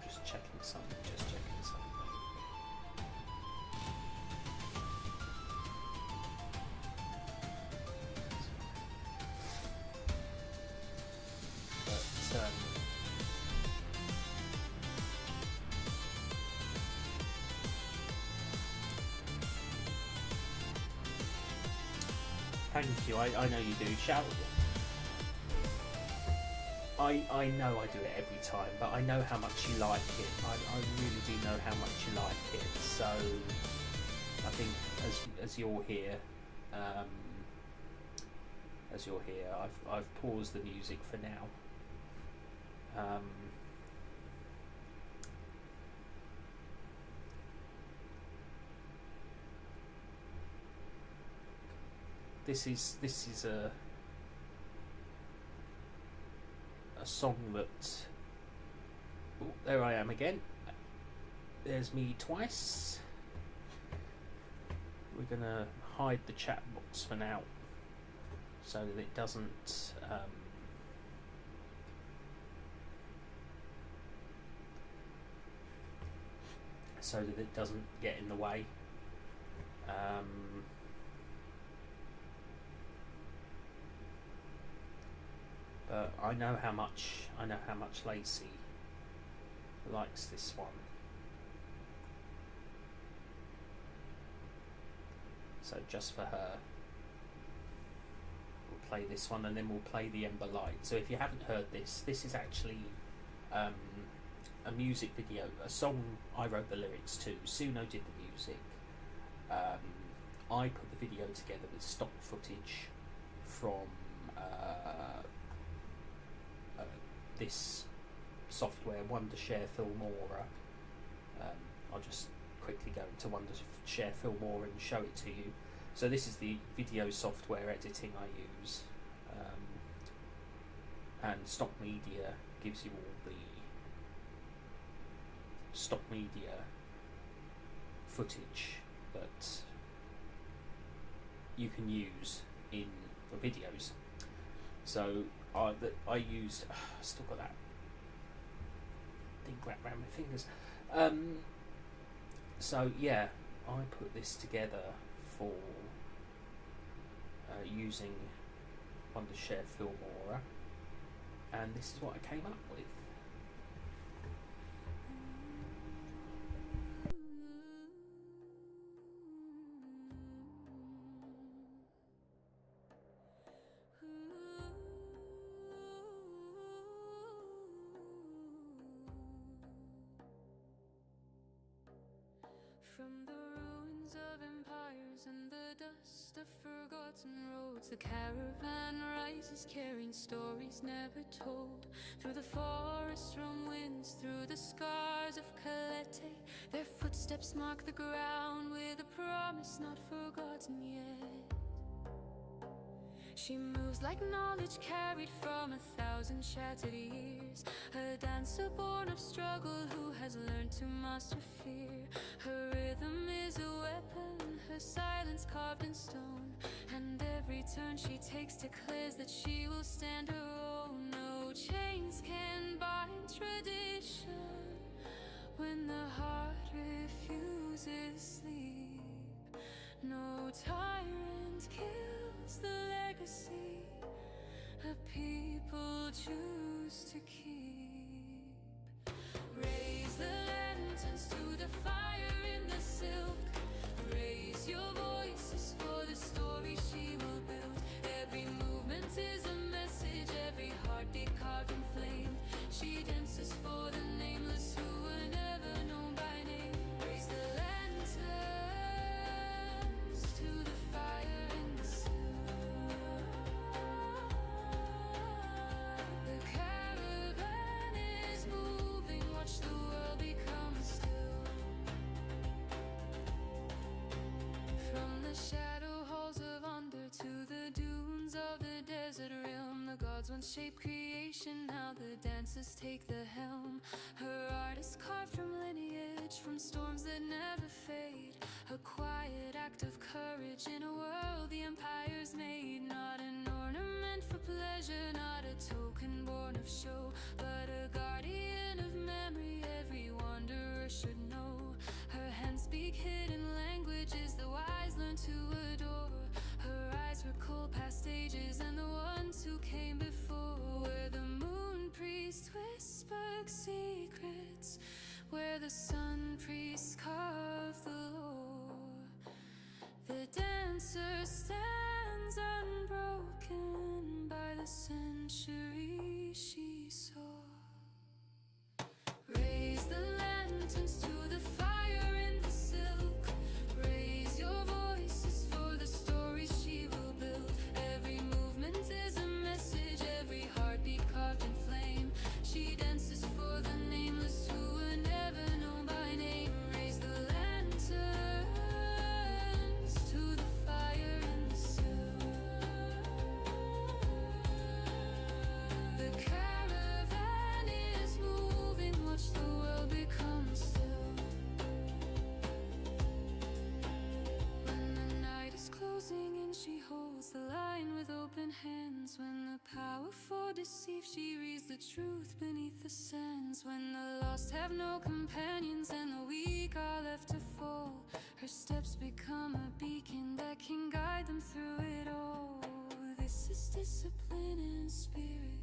Speaker 1: Just checking something. Thank you. I know you do. Shout. I know I do it every time, but I know how much you like it. I really do know how much you like it. So I think as you're here, I've paused the music for now. This is a song that. Oh, there I am again. There's me twice. We're gonna hide the chat box for now, so that it doesn't. So that it doesn't get in the way. But I know how much Lacey likes this one. So just for her, we'll play this one, and then we'll play the Ember Light. So if you haven't heard this is actually a music video, a song I wrote the lyrics to. Suno did the music. I put the video together with stock footage from this software, Wondershare Filmora. I'll just quickly go into Wondershare Filmora and show it to you. So this is the video software editing I use, and Stock Media gives you all the stock media footage that you can use in the videos. So I used, still got that thing wrapped around my fingers. So yeah, I put this together for using Wondershare Filmora, and this is what I came up with.
Speaker 2: From the ruins of empires and the dust of forgotten roads, the caravan rises carrying stories never told. Through the forest from winds, through the scars of Calette, their footsteps mark the ground with a promise not forgotten yet. She moves like knowledge carried from 1,000 shattered years, a dancer born of struggle who has learned to master fear. Her rhythm is a weapon, her silence carved in stone, and every turn she takes declares that she will stand her own. No chains can bind tradition when the heart refuses sleep. No tyrant kills the legacy a people choose to keep. Raise the lanterns to the fire in the silk. Raise your voices for the story she will build. Every movement is a message, every heartbeat carved in flame. She dances for the nameless who were never known by name. Raise the lanterns to the fire in the silk. The caravan is moving, watch the world become still. From the shadow halls of Under to the dunes of the desert realm, the the gods once shaped creation, now the dancers take the helm. Her art is carved from lineage, from storms that never fade. A quiet act of courage in a world the empire's made. Not an ornament for pleasure, not a token born of show, but a guardian of memory every wanderer should know. Her hands speak hidden languages the wise learn to adore. Her eyes recall past ages and the ones who came before. Where the moon priest whispered secrets, where the sun priest carved the lore, the dancer stands unbroken by the centuries she saw. Raise the lanterns to the fire in the silk. Raise your voices for the stories she will build. Every movement is a message, every heartbeat carved in flame. She dances for the nameless who were never known by name. Raise the lanterns to the fire in the silk. The caravan is moving, watch the world become still. When the night is closing in, she holds the line with open hands. When the powerful deceive, she reads the truth beneath the sands. When the lost have no companions and the weak are left to fall, her steps become a beacon that can guide them through it all. This is discipline and spirit.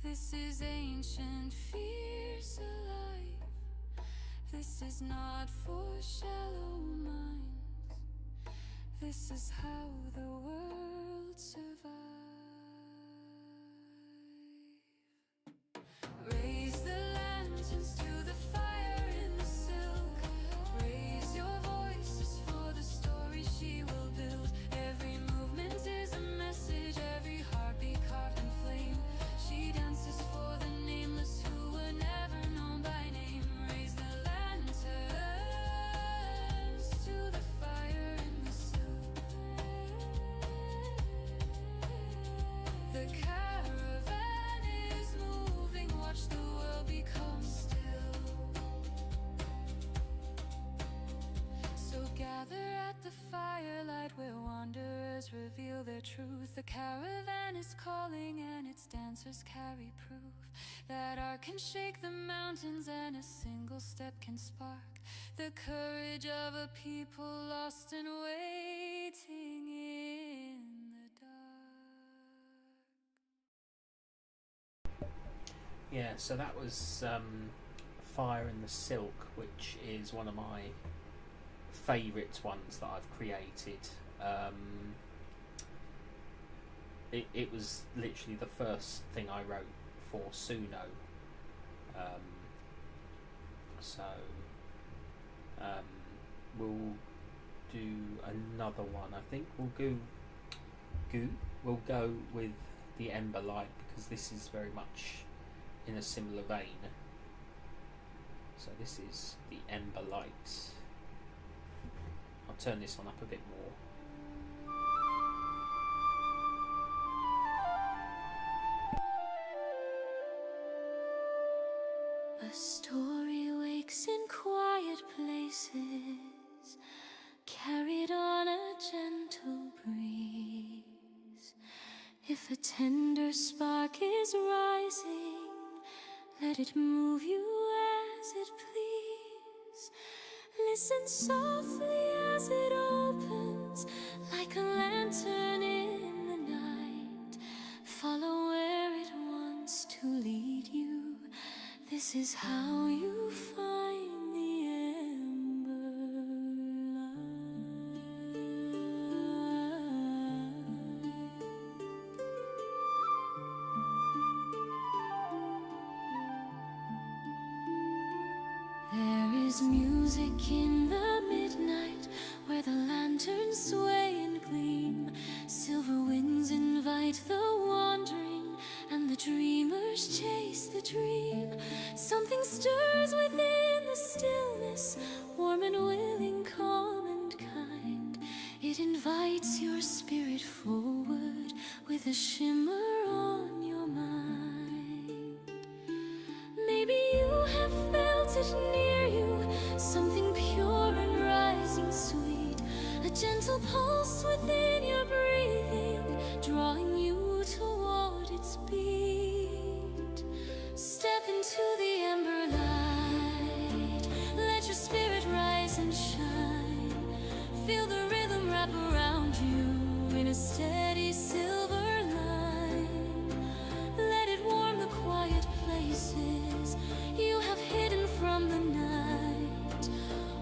Speaker 2: This is ancient fears alive. This is not for shallow minds. This is how the world survives. Raise the lanterns to the fire in the silk. Raise your voices for the story she will build. Every movement is a message, every heartbeat carved in flame. She dances for the nameless who were never known by name. Raise the lanterns to the fire in the silk. The caravan is moving, watch the world become still. So gather at the firelight where wanderers reveal their truth. The caravan is calling and its dancers carry proof that art can shake the mountains and a single step can spark the courage of a people lost and waiting in the dark.
Speaker 1: Yeah, so that was Fire in the Silk, which is one of my favourite ones that I've created. It was literally the first thing I wrote for Suno. We'll do another one. I think we'll go with the Ember Light, because this is very much in a similar vein. So this is the Ember Light. I'll turn this one up a bit more.
Speaker 2: A story wakes in quiet places, carried on a gentle breeze. If a tender spark is rising, let it move you as it please. Listen softly as it opens, like a lantern in the night. Follow where it wants to lead you. This is how you find the ember light. There is music in the midnight, where the lanterns sway and gleam. Silver winds invite the wandering, and the dreamers chase the dream. Something stirs within the stillness, warm and willing, calm and kind. It invites your spirit forward with with a shimmer on your mind. Maybe you have felt it near you, something pure and rising sweet, a gentle pulse within your breathing, drawing you toward its beat. Step into the ember light, let your spirit rise and shine. Feel the rhythm wrap around you in a steady silver line. Let it warm the quiet places you have hidden from the night.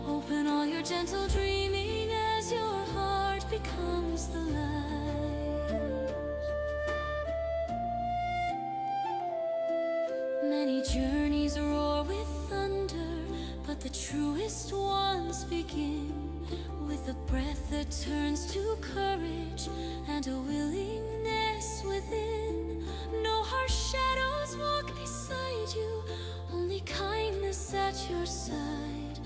Speaker 2: Open all your gentle dreaming as your heart becomes the light. Many journeys roar with thunder, but the truest ones begin with a breath that turns to courage and a willingness within. No harsh shadows walk beside you, only kindness at your side.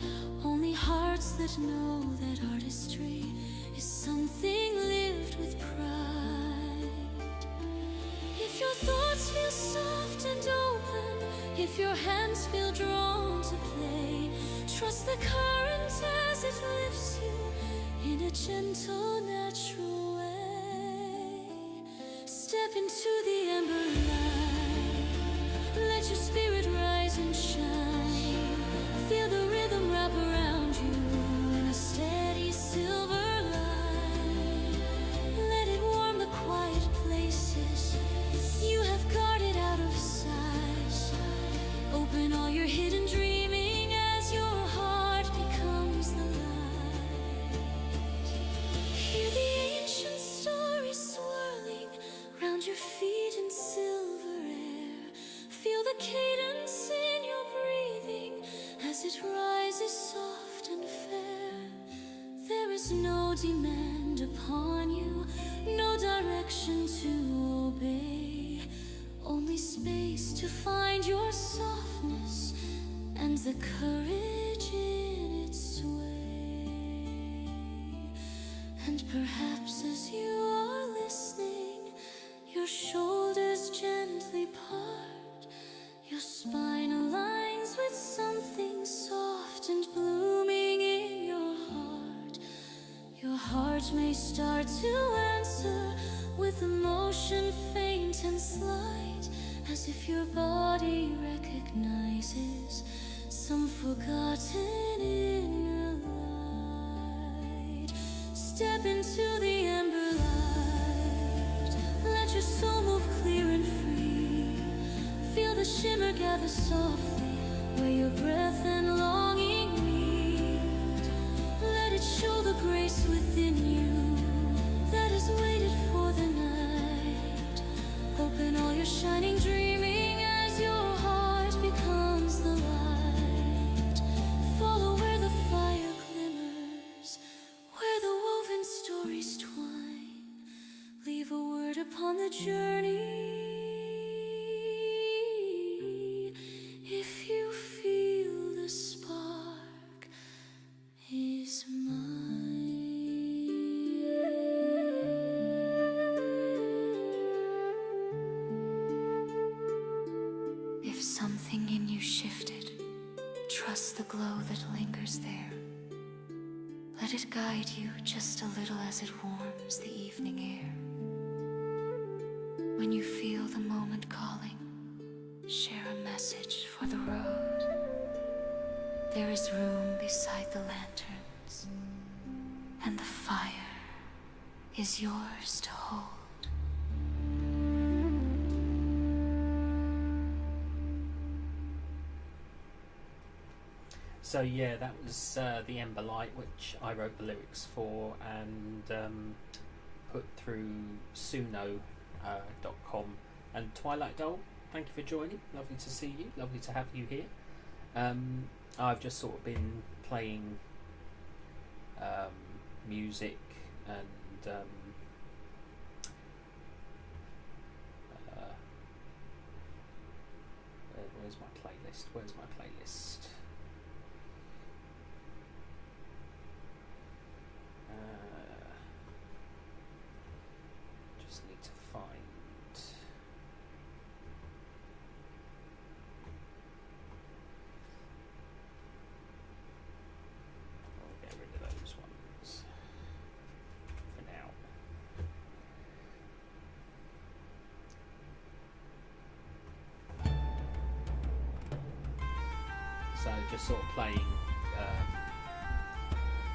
Speaker 2: Only hearts that know that artistry is something lived with pride. If your thoughts feel soft and open, if your hands feel drawn to play, trust the current as it lifts you in a gentle, natural way. Step into the ember light, let your spirit rise and shine. Feel the rhythm wrap around you in a steady silver line. Let it warm the quiet places you have guarded out of sight. Open all your hidden dreaming as your heart becomes the light. Hear the ancient stories swirling round your feet in silver air. Feel the cadence in your breathing as it rises soft and fair. There is no demand upon you, no direction to obey, only space to find your softness and the courage in its way. And perhaps as you are listening, your shoulders gently part, your spine aligns with something soft and blooming in your heart. Your heart may start to answer with emotion faint and slight, as if your body recognizes some forgotten inner light. Step into the ember light, let your soul move clear and free. Feel the shimmer gather softly where your breath and longing meet. Let it show the grace within you that has waited for the night. Open all your shining dreaming as your heart becomes the light. Follow where the fire glimmers, where the woven stories twine. Leave a word upon the journey if you feel the spark is mine. If something in you shifted, trust the glow that lingers there. Let it guide you just a little as it warms the evening air. When you feel the moment calling, share a message for the road. There is room beside the lanterns, and the fire is yours to hold.
Speaker 1: So yeah, that was The Ember Light, which I wrote the lyrics for and put through Suno.com. And Twilight Doll, thank you for joining. Lovely to see you. Lovely to have you here. I've just sort of been playing music and where's my playlist? Where's my playlist? Just need to find So just sort of playing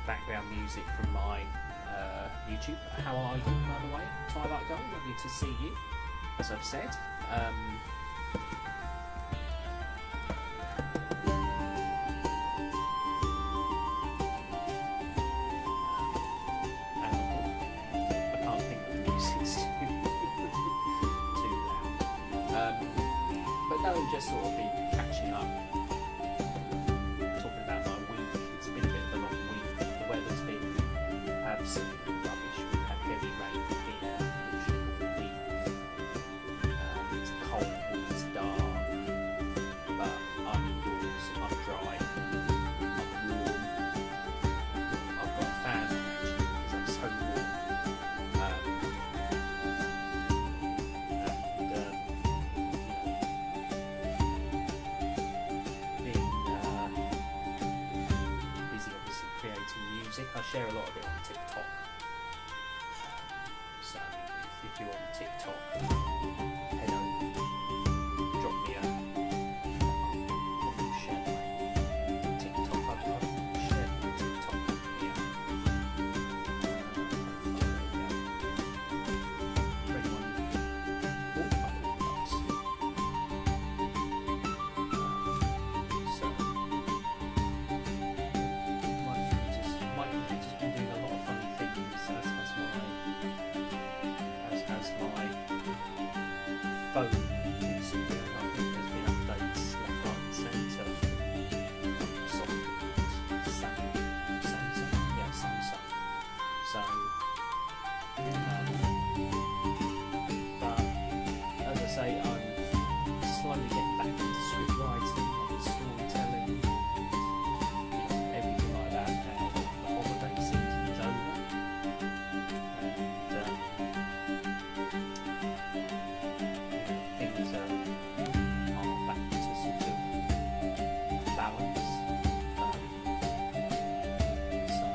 Speaker 1: background music from my YouTube. How are you, by the way? Twilight Gold, lovely to see you, as I've said. I can't think of the music's too loud. But no, just sort of been catching up, talking about my week. It's been a bit of a long week. The weather's been absolutely rubbish. We've had heavy rain here literally all week. It's cold, it's dark, but I'm indoors, I'm dry, I'm warm. I've got a fan on actually because I'm so warm. Busy obviously creating music. I share a lot of it on TikTok. So if you're on TikTok, head over, drop me a share my TikTok. I've shared my TikTok here. For anyone who bought my products. So my computer's been doing a lot of funny things, as has my phone recently. I think there's been updates left, right and centre. Samsung. So, but as I say, I'm slowly getting back into script writing and storytelling, everything like that now that the holiday season is over. And things are back to sort of balance. So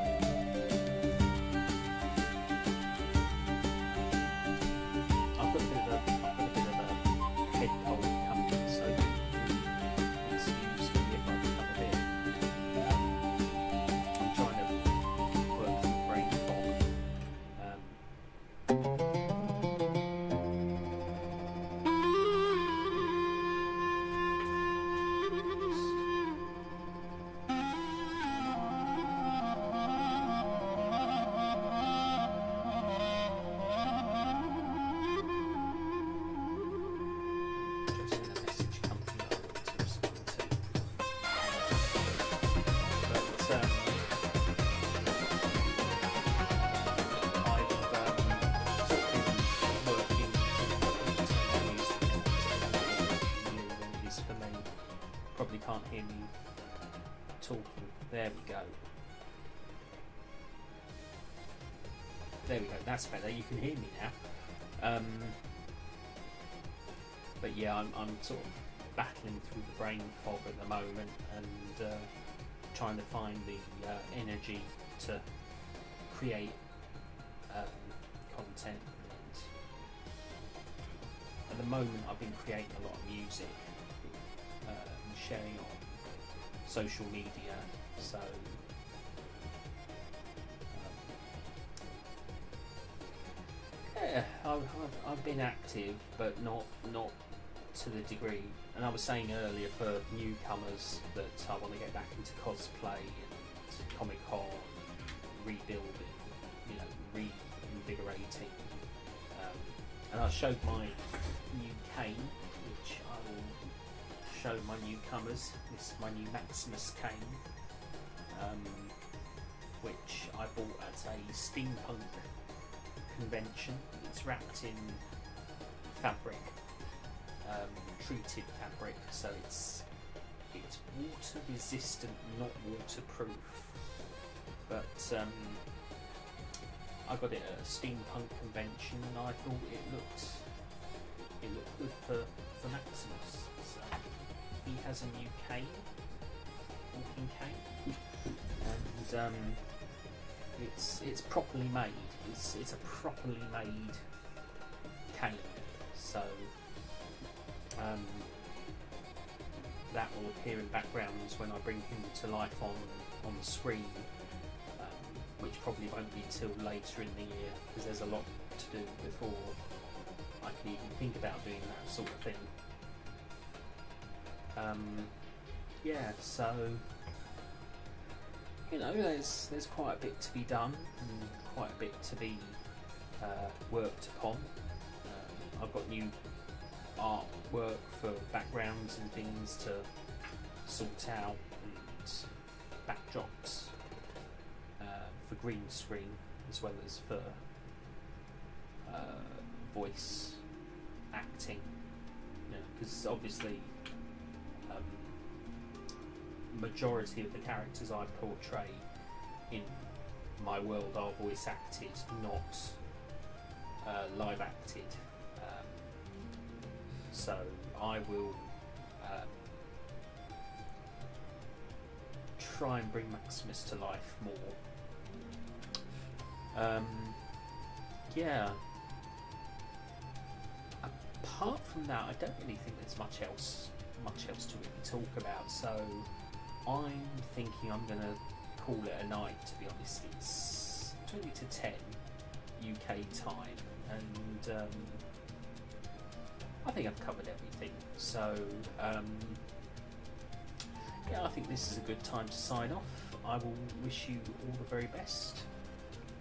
Speaker 1: I've got a bit of a head cold coming, so excuse me if I become a bit. I'm trying to work through brain fog. Just in a message company I want to respond to. But I've sort of been working on music is for me. Probably can't hear me talking. There we go. There we go. That's better. You can hear me now. But yeah, I'm sort of battling through the brain fog at the moment and trying to find the energy to create content. And at the moment, I've been creating a lot of music and sharing on social media. So yeah, I've been active, but not to the degree. And I was saying earlier, for newcomers, that I want to get back into cosplay and Comic Con, rebuilding, reinvigorating. And I showed my new cane, which I will show my newcomers. This is my new Maximus cane, which I bought at a steampunk convention. It's wrapped in fabric, treated fabric, so it's water resistant, not waterproof. But I got it at a steampunk convention, and I thought it looked good for Maximus. So he has a new cane, walking cane, and it's properly made. It's a properly made cane. So that will appear in backgrounds when I bring him to life on the screen, which probably won't be till later in the year because there's a lot to do before I can even think about doing that sort of thing. Yeah, so you know, there's quite a bit to be done and quite a bit to be worked upon. I've got new artwork for backgrounds and things to sort out, and backdrops for green screen as well as for voice acting. Because obviously majority of the characters I portray in my world are voice acted, not live acted. So I will try and bring Maximus to life more. Yeah. Apart from that, I don't really think there's much else to really talk about. So I'm thinking I'm gonna call it a night. To be honest, it's 20 to 10 UK time, and I think I've covered everything. So yeah, I think this is a good time to sign off. I will wish you all the very best,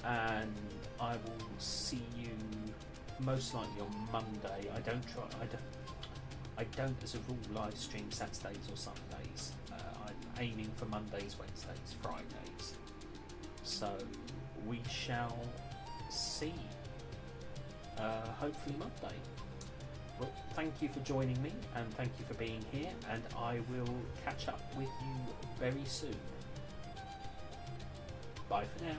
Speaker 1: and I will see you most likely on Monday. I don't as a rule live stream Saturdays or Sundays. I'm aiming for Mondays, Wednesdays, Fridays. So we shall see. Hopefully Monday. Well, thank you for joining me, and thank you for being here, and I will catch up with you very soon. Bye for now.